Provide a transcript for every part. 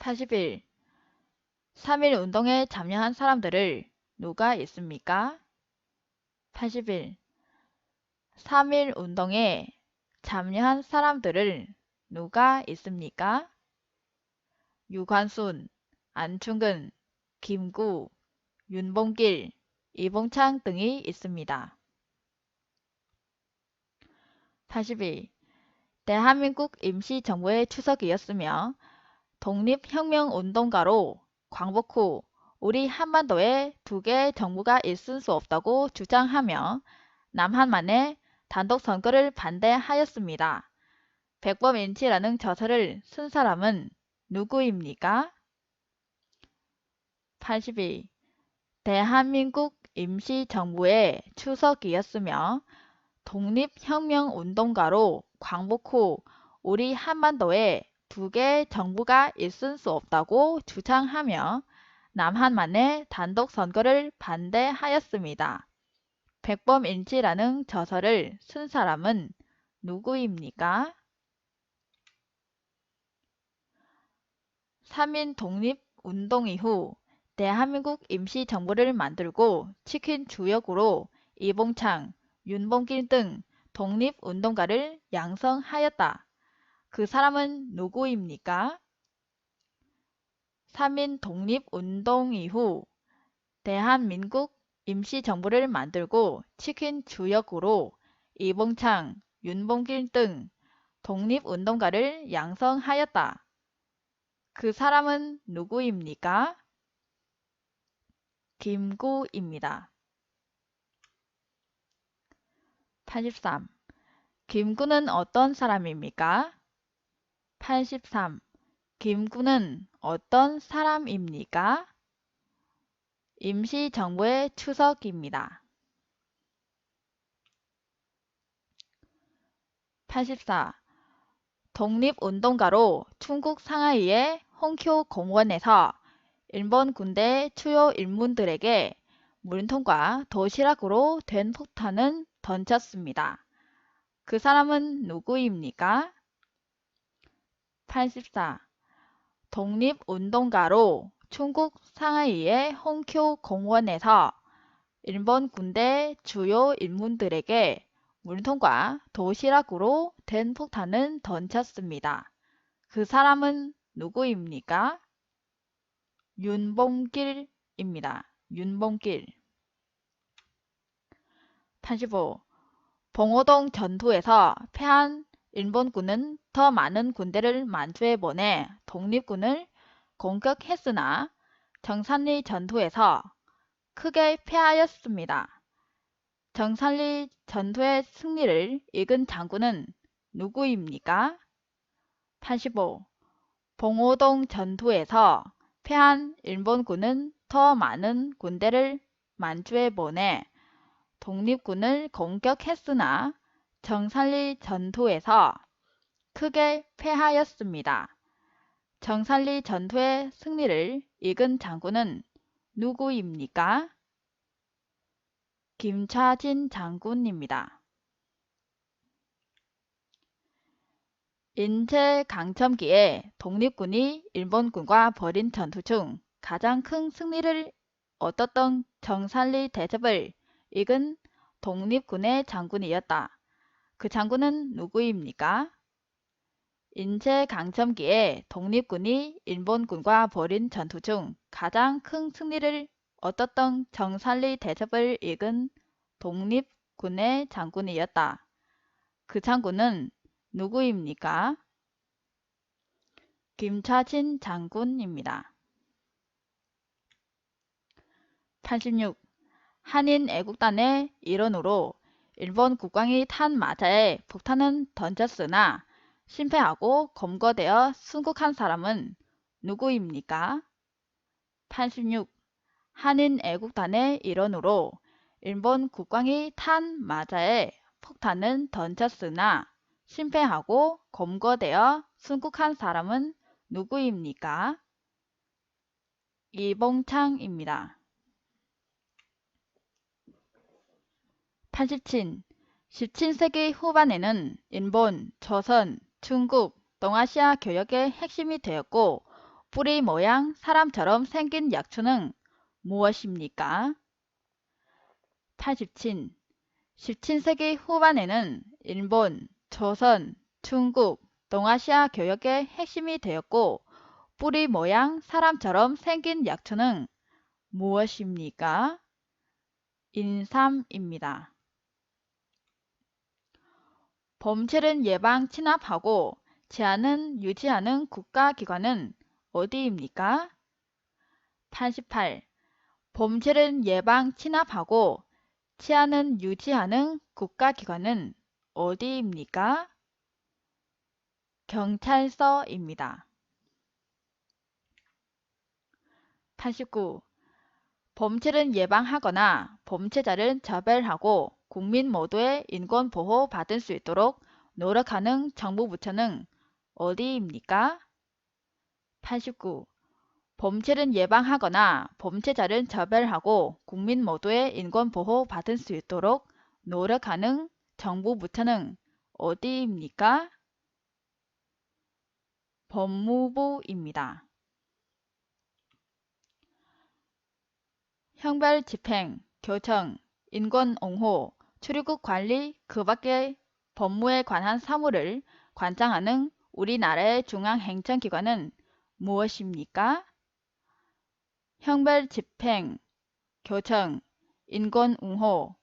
81. 3.1 운동에 참여한 사람들을 누가 있습니까? 81. 3.1 운동에 참여한 사람들을 누가 있습니까? 유관순, 안충근, 김구, 윤봉길, 이봉창 등이 있습니다. 82. 대한민국 임시정부의 추석이었으며 독립혁명운동가로 광복 후 우리 한반도에 두 개의 정부가 있을 수 없다고 주장하며 남한만의 단독선거를 반대하였습니다. 백범인치라는 저서를 쓴 사람은 누구입니까? 82. 대한민국 임시정부의 추석이었으며 독립혁명운동가로 광복 후 우리 한반도에 두 개의 정부가 있을 수 없다고 주장하며 남한만의 단독선거를 반대하였습니다. 백범인치라는 저서를 쓴 사람은 누구입니까? 3인 독립운동 이후 대한민국 임시정부를 만들고 지킨 주역으로 이봉창, 윤봉길 등 독립운동가를 양성하였다. 그 사람은 누구입니까? 3인 독립운동 이후 대한민국 임시정부를 만들고 지킨 주역으로 이봉창, 윤봉길 등 독립운동가를 양성하였다. 그 사람은 누구입니까? 김구입니다. 83. 김구는 어떤 사람입니까? 83. 김구는 어떤 사람입니까? 임시정부의 추석입니다. 84. 독립운동가로 중국 상하이의 홍쿄 공원에서 일본 군대 주요 인물들에게 물통과 도시락으로 된 폭탄을 던졌습니다. 그 사람은 누구입니까? 84. 독립운동가로 중국 상하이의 홍쿄 공원에서 일본 군대 주요 인물들에게 물통과 도시락으로 된 폭탄을 던졌습니다. 그 사람은 누구입니까? 윤봉길입니다. 윤봉길. 85. 봉오동 전투에서 패한 일본군은 더 많은 군대를 만주에 보내 독립군을 공격했으나 정산리 전투에서 크게 패하였습니다. 정산리 전투의 승리를 이끈 장군은 누구입니까? 85. 봉오동 전투에서 패한 일본군은 더 많은 군대를 만주에 보내 독립군을 공격했으나 정산리 전투에서 크게 패하였습니다. 정산리 전투의 승리를 이끈 장군은 누구입니까? 김차진 장군입니다. 일제강점기에 독립군이 일본군과 벌인 전투 중 가장 큰 승리를 얻었던 정산리 대첩을 이끈 독립군의 장군이었다. 그 장군은 누구입니까? 일제강점기에 독립군이 일본군과 벌인 전투 중 가장 큰 승리를 얻었던 정산리 대첩을 이끈 독립군의 장군이었다. 그 장군은 누구입니까? 김차진 장군입니다. 86. 한인 애국단의 일원으로 일본 국방이 탄 마차에 폭탄은 던졌으나 실패하고 검거되어 순국한 사람은 누구입니까? 86. 한인 애국단의 일원으로 일본 국방이 탄 마차에 폭탄은 던졌으나 실패하고 검거되어 순국한 사람은 누구입니까? 이봉창입니다. 87. 17세기 후반에는 일본, 조선, 중국, 동아시아 교역의 핵심이 되었고 뿌리 모양 사람처럼 생긴 약초는 무엇입니까? 87. 17세기 후반에는 일본, 조선, 중국, 동아시아 교역의 핵심이 되었고 뿌리 모양 사람처럼 생긴 약초는 무엇입니까? 인삼입니다. 범죄를 예방 진압하고 제한은 유지하는 국가기관은 어디입니까? 88. 범죄를 예방 진압하고 제한은 유지하는 국가기관은 어디입니까? 경찰서입니다. 89. 범죄를 예방하거나 범죄자를 처벌하고 국민 모두의 인권보호 받을 수 있도록 노력하는 정부 부처는 어디입니까? 89. 범죄를 예방하거나 범죄자를 처벌하고 국민 모두의 인권보호 받을 수 있도록 노력하는 정부 부처는 어디입니까? 법무부입니다. 형벌 집행, 교청, 인권 옹호, 출입국 관리 그 밖의 법무에 관한 사무를 관장하는 우리나라의 중앙행정기관은 무엇입니까? 형벌 집행, 교청, 인권 옹호,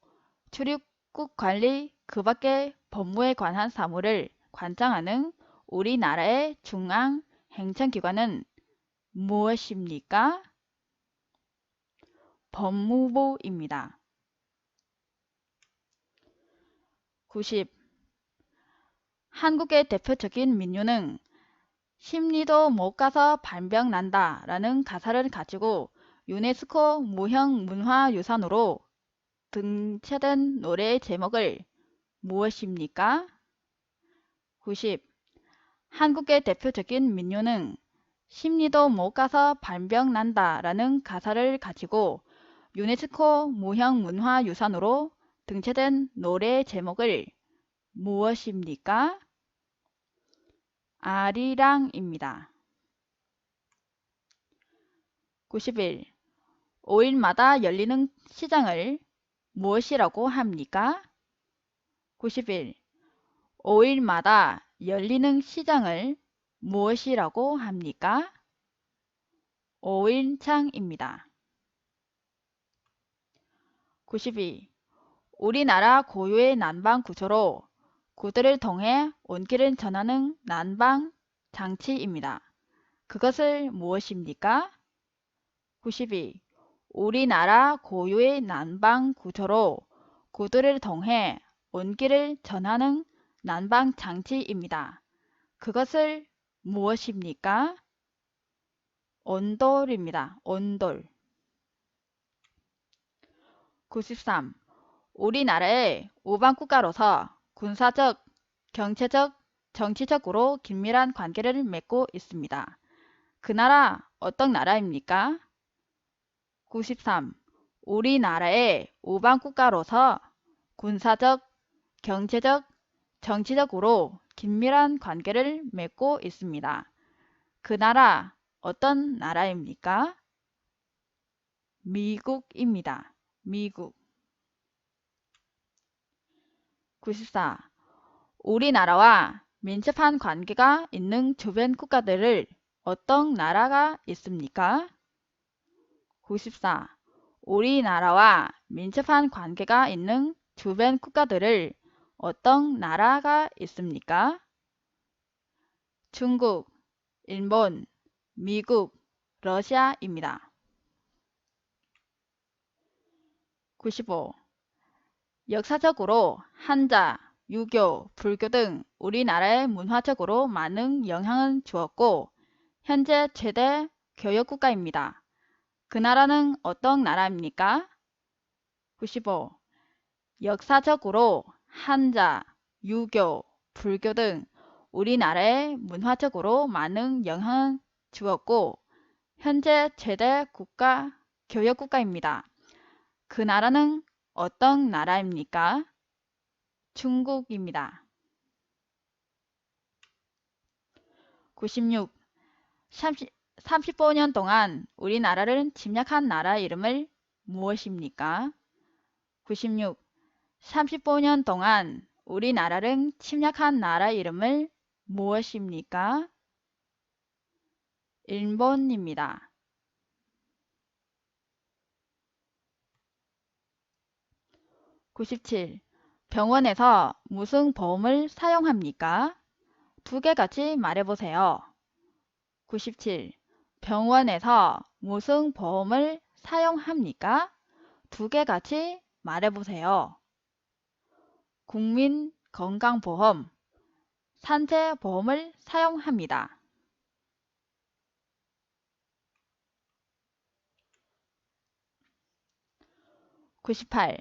출입국 관리 그 밖의 법무에 관한 사무를 관장하는 우리나라의 중앙행정기관은 무엇입니까? 법무부입니다. 90. 한국의 대표적인 민요는 심리도 못 가서 발병 난다 라는 가사를 가지고 유네스코 무형문화유산으로 등재된 노래의 제목을 무엇입니까? 90. 한국의 대표적인 민요는 심리도 못 가서 발병 난다 라는 가사를 가지고 유네스코 무형문화유산으로 등재된 노래의 제목을 무엇입니까? 아리랑입니다. 91. 5일마다 열리는 시장을 무엇이라고 합니까? 91. 5일마다 열리는 시장을 무엇이라고 합니까? 5일장입니다. 92. 우리나라 고유의 난방 구조로 구들을 통해 온기를 전하는 난방 장치입니다. 그것을 무엇입니까? 92. 우리나라 고유의 난방 구조로 구들을 통해 온기를 전하는 난방 장치입니다. 그것을 무엇입니까? 온돌입니다. 온돌. 93. 우리나라의 우방국가로서 군사적, 경제적, 정치적으로 긴밀한 관계를 맺고 있습니다. 그 나라 어떤 나라입니까? 93. 우리나라의 우방국가로서 군사적, 경제적, 정치적으로 긴밀한 관계를 맺고 있습니다. 그 나라 어떤 나라입니까? 미국입니다. 미국. 94. 우리나라와 밀접한 관계가 있는 주변 국가들을 어떤 나라가 있습니까? 94. 우리나라와 밀접한 관계가 있는 주변 국가들을 어떤 나라가 있습니까? 중국, 일본, 미국, 러시아입니다. 95. 역사적으로 한자, 유교, 불교 등 우리나라에 문화적으로 많은 영향을 주었고 현재 최대 교역국가입니다. 그 나라는 어떤 나라입니까? 95. 역사적으로 한자, 유교, 불교 등 우리나라에 문화적으로 많은 영향을 주었고 현재 최대 교역국가입니다. 그 나라는 어떤 나라입니까? 중국입니다. 96. 35년 동안 우리나라를 침략한 나라 이름을 무엇입니까? 96. 35년 동안 우리나라를 침략한 나라 이름을 무엇입니까? 일본입니다. 97. 병원에서 무슨 보험을 사용합니까? 두 개 같이 말해보세요. 97. 병원에서 무슨 보험을 사용합니까? 두 개 같이 말해보세요. 국민건강보험, 산재보험을 사용합니다. 98.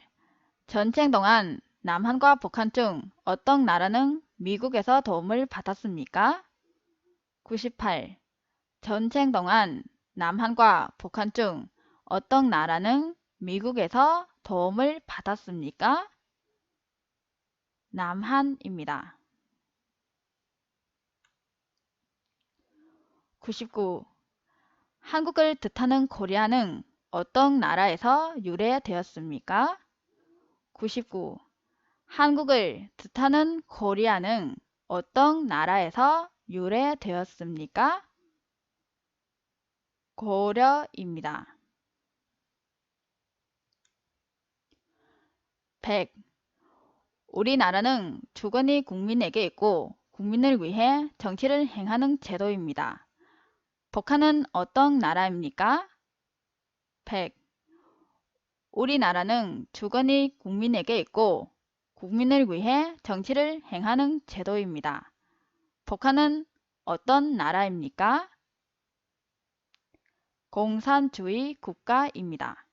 전쟁 동안 남한과 북한 중 어떤 나라는 미국에서 도움을 받았습니까? 98. 전쟁 동안 남한과 북한 중 어떤 나라는 미국에서 도움을 받았습니까? 남한입니다. 99. 한국을 뜻하는 코리아는 어떤 나라에서 유래되었습니까? 99. 한국을 뜻하는 코리아는 어떤 나라에서 유래되었습니까? 고려입니다. 100. 우리나라는 주권이 국민에게 있고 국민을 위해 정치를 행하는 제도입니다. 북한은 어떤 나라입니까? 100. 우리나라는 주권이 국민에게 있고 국민을 위해 정치를 행하는 제도입니다. 북한은 어떤 나라입니까? 공산주의 국가입니다.